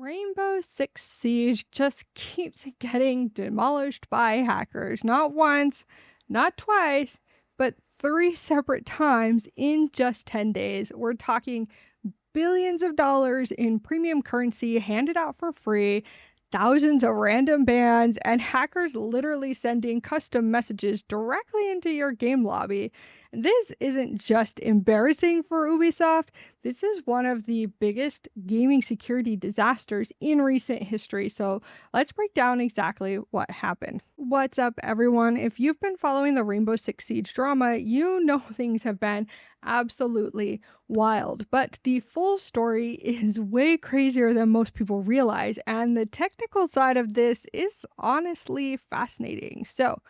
Rainbow Six Siege just keeps getting demolished by hackers. Not once, not twice, but three separate times in just 10 days. We're talking billions of dollars in premium currency handed out for free, thousands of random bans, and hackers literally sending custom messages directly into your game lobby. And this isn't just embarrassing for Ubisoft, this is one of the biggest gaming security disasters in recent history. So let's break down exactly what happened. What's up, everyone? If you've been following the Rainbow Six Siege drama, you know things have been absolutely wild. But the full story is way crazier than most people realize, and the technical side of this is honestly fascinating. So,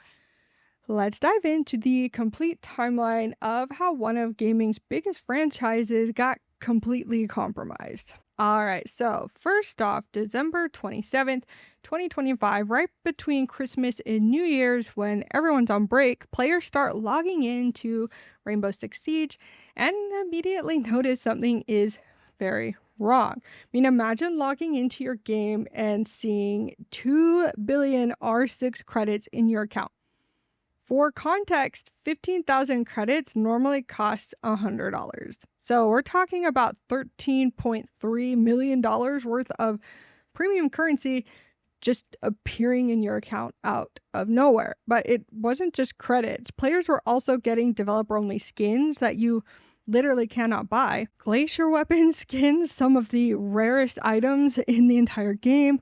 let's dive into the complete timeline of how one of gaming's biggest franchises got completely compromised. All right, so first off, December 27th, 2025, right between Christmas and New Year's, when everyone's on break, players start logging into Rainbow Six Siege and immediately notice something is very wrong. I mean, imagine logging into your game and seeing 2 billion R6 credits in your account. For context, 15,000 credits normally costs $100. So we're talking about $13.3 million worth of premium currency just appearing in your account out of nowhere. But it wasn't just credits. Players were also getting developer-only skins that you literally cannot buy. Glacier weapon skins, some of the rarest items in the entire game,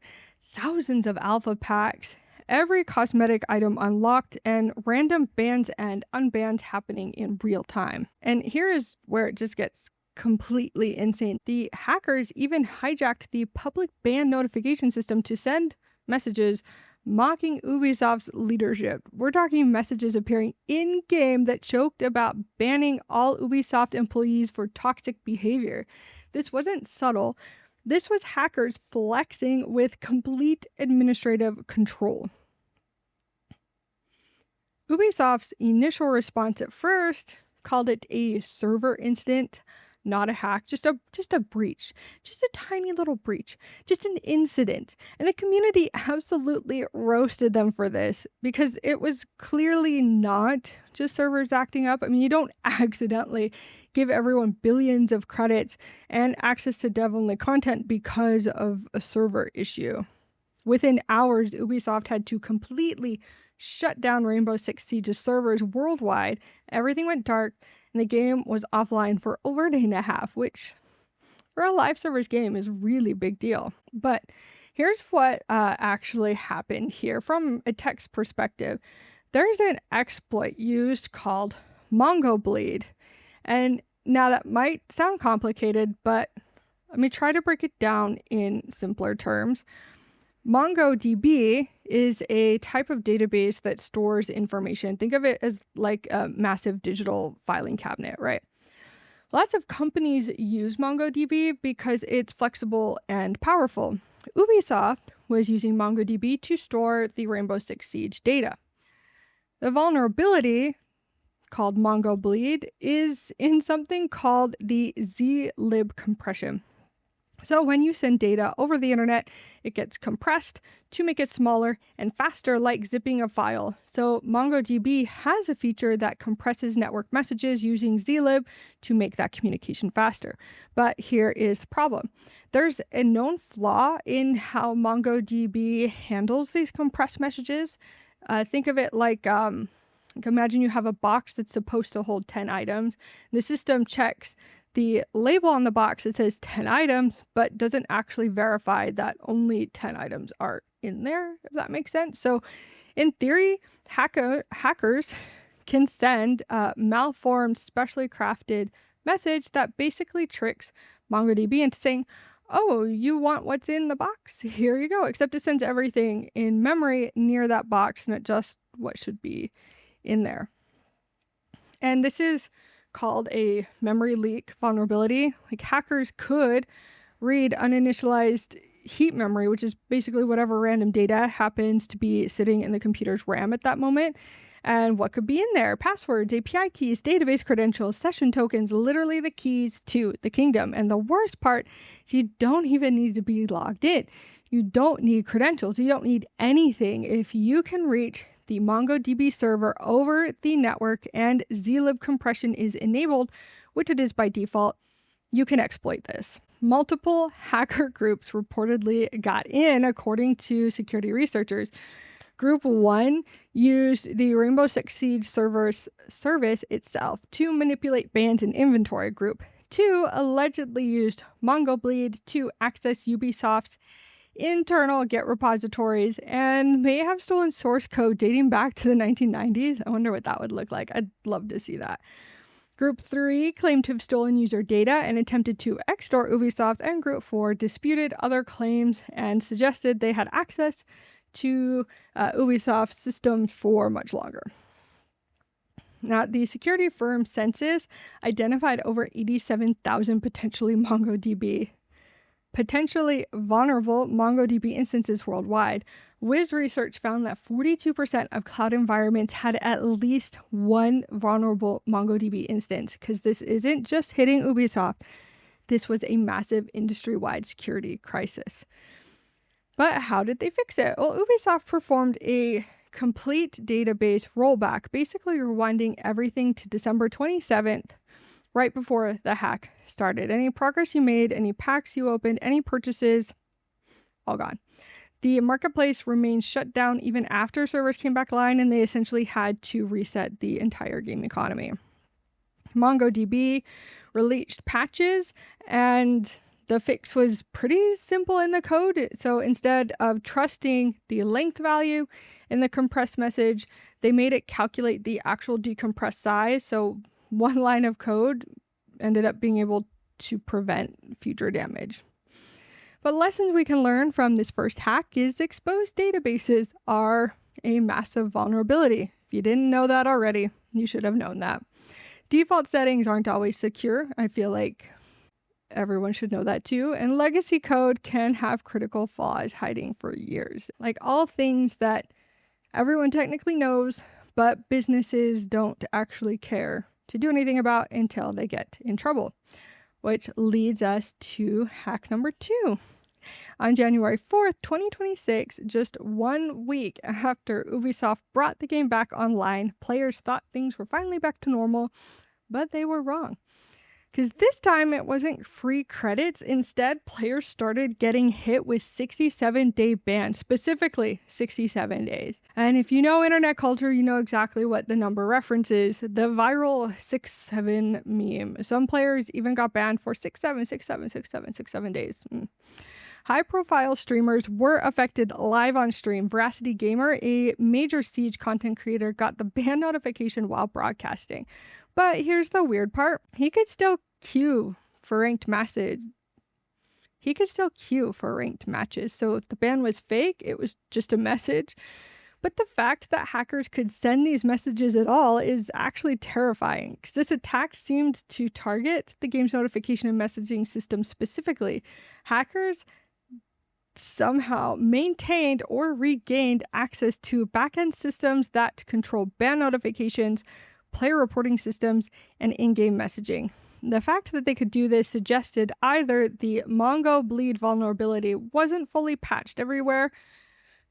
thousands of alpha packs, every cosmetic item unlocked, and random bans and unbans happening in real time. And here is where it just gets completely insane. The hackers even hijacked the public ban notification system to send messages mocking Ubisoft's leadership. We're talking messages appearing in game that joked about banning all Ubisoft employees for toxic behavior. This wasn't subtle. This was hackers flexing with complete administrative control. Ubisoft's initial response at first called it a server incident, not a hack, just a breach, just a tiny little breach, just an incident. And the community absolutely roasted them for this because it was clearly not just servers acting up. I mean, you don't accidentally give everyone billions of credits and access to dev-only content because of a server issue. Within hours, Ubisoft had to completely shut down Rainbow Six Siege's servers worldwide. Everything went dark, and the game was offline for over a day and a half, which for a live servers game is a really big deal. But here's what actually happened here from a text perspective. There's an exploit used called Mongo Bleed. And now that might sound complicated, but let me try to break it down in simpler terms. MongoDB is a type of database that stores information. Think of it as like a massive digital filing cabinet, right? Lots of companies use MongoDB because it's flexible and powerful. Ubisoft was using MongoDB to store the Rainbow Six Siege data. The vulnerability, called Mongo Bleed, is in something called the zlib compression. So when you send data over the internet, it gets compressed to make it smaller and faster, like zipping a file. So MongoDB has a feature that compresses network messages using zlib to make that communication faster. But here is the problem. There's a known flaw in how MongoDB handles these compressed messages. Think of it like imagine you have a box that's supposed to hold 10 items. The system checks the label on the box that says 10 items, but doesn't actually verify that only 10 items are in there, if that makes sense. So in theory, hackers can send a malformed, specially crafted message that basically tricks MongoDB into saying, oh, you want what's in the box? Here you go. Except it sends everything in memory near that box, not just what should be in there. And this is called a memory leak vulnerability. Like, hackers could read uninitialized heap memory, which is basically whatever random data happens to be sitting in the computer's RAM at that moment. And what could be in there? Passwords, API keys, database credentials, session tokens, literally the keys to the kingdom. And the worst part is you don't even need to be logged in. You don't need credentials. You don't need anything. If you can reach the MongoDB server over the network and zlib compression is enabled, which it is by default, you can exploit this. Multiple hacker groups reportedly got in, according to security researchers. Group 1 used the Rainbow Six Siege service itself to manipulate bans and inventory. Group 2 allegedly used MongoBleed to access Ubisoft's internal Git repositories and may have stolen source code dating back to the 1990s. I wonder what that would look like. I'd love to see that. Group 3 claimed to have stolen user data and attempted to extort Ubisoft, and Group 4 disputed other claims and suggested they had access to Ubisoft's system for much longer. Now, the security firm Census identified over 87,000 potentially vulnerable MongoDB instances worldwide. Wiz Research found that 42% of cloud environments had at least one vulnerable MongoDB instance, because this isn't just hitting Ubisoft. This was a massive industry-wide security crisis. But how did they fix it? Well, Ubisoft performed a complete database rollback, basically rewinding everything to December 27th, right before the hack started. Any progress you made, any packs you opened, any purchases, all gone. The marketplace remained shut down even after servers came back online, and they essentially had to reset the entire game economy. MongoDB released patches, and the fix was pretty simple in the code. So instead of trusting the length value in the compressed message, they made it calculate the actual decompressed size. So one line of code ended up being able to prevent future damage. But lessons we can learn from this first hack is exposed databases are a massive vulnerability. If you didn't know that already, you should have known that. Default settings aren't always secure. I feel like everyone should know that too. And legacy code can have critical flaws hiding for years. Like all things that everyone technically knows, but businesses don't actually care to do anything about until they get in trouble. Which leads us to hack number 2. On January 4th, 2026, just 1 week after Ubisoft brought the game back online, players thought things were finally back to normal, but they were wrong. Because this time it wasn't free credits. Instead, players started getting hit with 67-day bans, specifically 67 days. And if you know internet culture, you know exactly what the number references. The viral 6-7 meme. Some players even got banned for 6-7 days. High-profile streamers were affected live on stream. Veracity Gamer, a major Siege content creator, got the ban notification while broadcasting. But here's the weird part. He could still queue for ranked matches. So if the ban was fake, it was just a message. But the fact that hackers could send these messages at all is actually terrifying, because this attack seemed to target the game's notification and messaging system specifically. Hackers somehow maintained or regained access to backend systems that control ban notifications, player reporting systems, and in-game messaging. The fact that they could do this suggested either the MongoBleed vulnerability wasn't fully patched everywhere,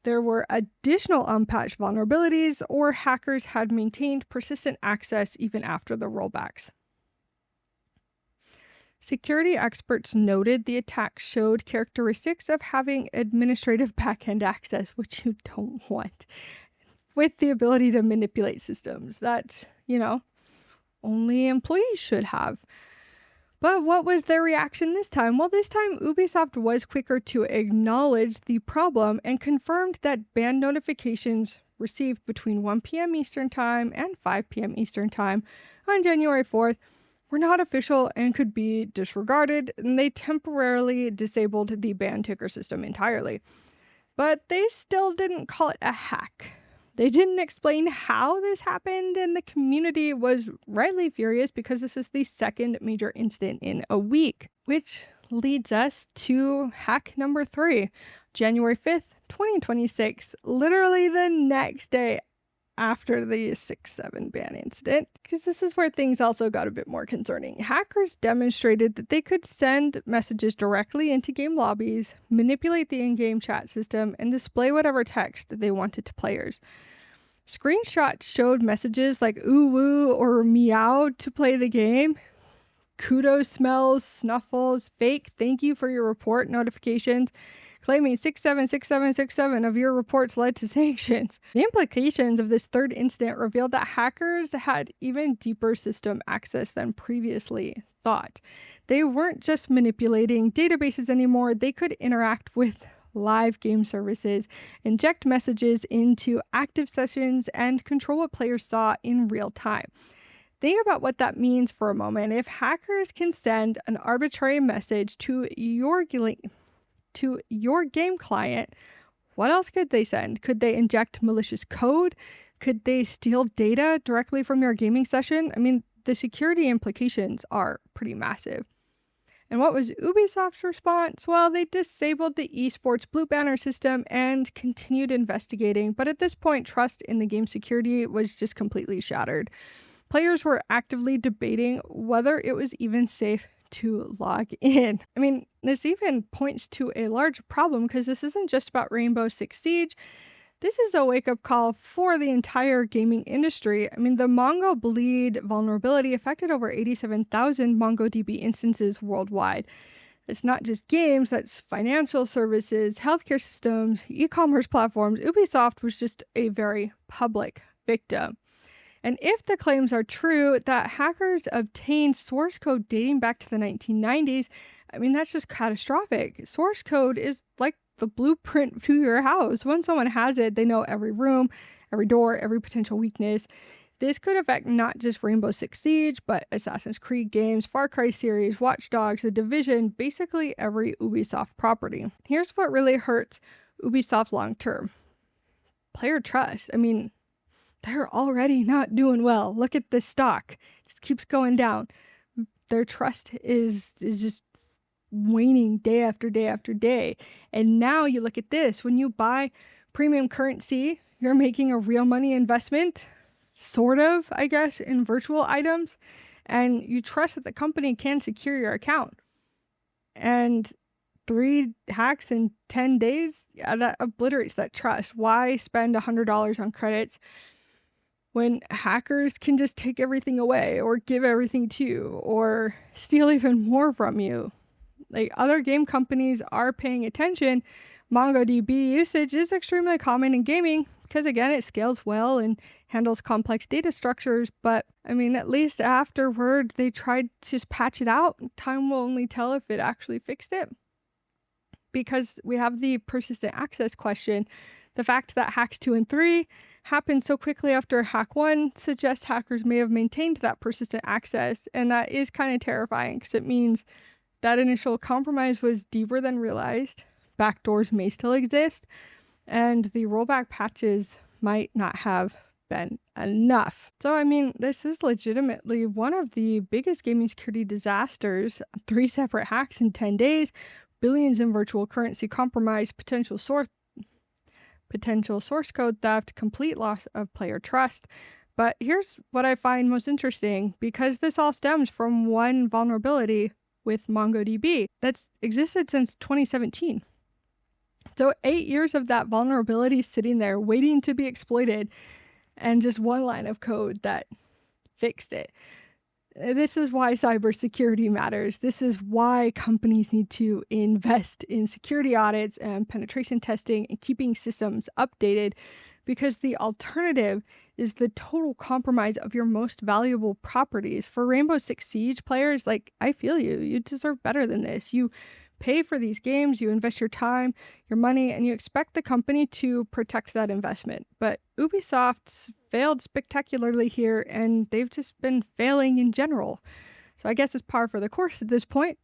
there were additional unpatched vulnerabilities, or hackers had maintained persistent access even after the rollbacks. Security experts noted the attack showed characteristics of having administrative backend access, which you don't want, with the ability to manipulate systems that, only employees should have. But what was their reaction this time? Well, this time Ubisoft was quicker to acknowledge the problem and confirmed that ban notifications received between 1 p.m. Eastern Time and 5 p.m. Eastern Time on January 4th were not official and could be disregarded, and they temporarily disabled the ban ticker system entirely. But they still didn't call it a hack. They didn't explain how this happened, and the community was rightly furious because this is the second major incident in a week, which leads us to hack number 3, January 5th, 2026, literally the next day after the 6.7 ban incident, because this is where things also got a bit more concerning. Hackers demonstrated that they could send messages directly into game lobbies, manipulate the in-game chat system, and display whatever text they wanted to players. Screenshots showed messages like ooh woo or meow to play the game, kudos smells, snuffles, fake thank you for your report notifications, claiming 676767 of your reports led to sanctions. The implications of this third incident revealed that hackers had even deeper system access than previously thought. They weren't just manipulating databases anymore, they could interact with live game services, inject messages into active sessions, and control what players saw in real time. Think about what that means for a moment. If hackers can send an arbitrary message to your game client, what else could they send? Could they inject malicious code? Could they steal data directly from your gaming session? I mean, the security implications are pretty massive. And what was Ubisoft's response? Well, they disabled the esports blue banner system and continued investigating, but at this point, trust in the game security was just completely shattered. Players were actively debating whether it was even safe to log in. I mean, this even points to a large problem because this isn't just about Rainbow Six Siege. This is a wake-up call for the entire gaming industry. I mean, the Mongo Bleed vulnerability affected over 87,000 MongoDB instances worldwide. It's not just games, that's financial services, healthcare systems, e-commerce platforms. Ubisoft was just a very public victim. And if the claims are true that hackers obtained source code dating back to the 1990s, I mean, that's just catastrophic. Source code is like the blueprint to your house. When someone has it, they know every room, every door, every potential weakness. This could affect not just Rainbow Six Siege, but Assassin's Creed games, Far Cry series, Watch Dogs, The Division, basically every Ubisoft property. Here's what really hurts Ubisoft long term. Player trust. I mean, they're already not doing well. Look at this stock. It just keeps going down. Their trust is just waning day after day after day. And now you look at this. When you buy premium currency, you're making a real money investment, sort of, I guess, in virtual items. And you trust that the company can secure your account. And 3 hacks in 10 days, yeah, that obliterates that trust. Why spend $100 on credits when hackers can just take everything away or give everything to you or steal even more from you? Like, other game companies are paying attention. MongoDB usage is extremely common in gaming because, again, it scales well and handles complex data structures. But I mean, at least afterward, they tried to just patch it out. Time will only tell if it actually fixed it. Because we have the persistent access question. The fact that hacks 2 and 3 happened so quickly after hack 1 suggests hackers may have maintained that persistent access. And that is kind of terrifying because it means that initial compromise was deeper than realized. Backdoors may still exist, and the rollback patches might not have been enough. So, I mean, this is legitimately one of the biggest gaming security disasters. 3 separate hacks in 10 days, billions in virtual currency compromise, potential source code theft, complete loss of player trust. But here's what I find most interesting, because this all stems from one vulnerability with MongoDB that's existed since 2017. So 8 years of that vulnerability sitting there waiting to be exploited, and just one line of code that fixed it. This is why cybersecurity matters. This is why companies need to invest in security audits and penetration testing and keeping systems updated, because the alternative is the total compromise of your most valuable properties. For Rainbow Six Siege players, like, I feel you. You deserve better than this. You pay for these games, you invest your time, your money, and you expect the company to protect that investment. But Ubisoft's failed spectacularly here, and they've just been failing in general. So I guess it's par for the course at this point.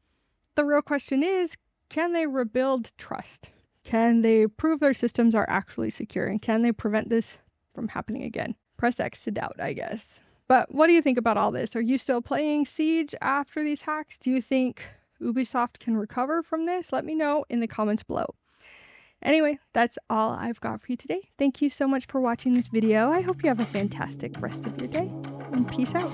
The real question is, can they rebuild trust? Can they prove their systems are actually secure? And can they prevent this from happening again? Press X to doubt, I guess. But what do you think about all this? Are you still playing Siege after these hacks? Do you think Ubisoft can recover from this? Let me know in the comments below. Anyway, that's all I've got for you today. Thank you so much for watching this video. I hope you have a fantastic rest of your day, and peace out.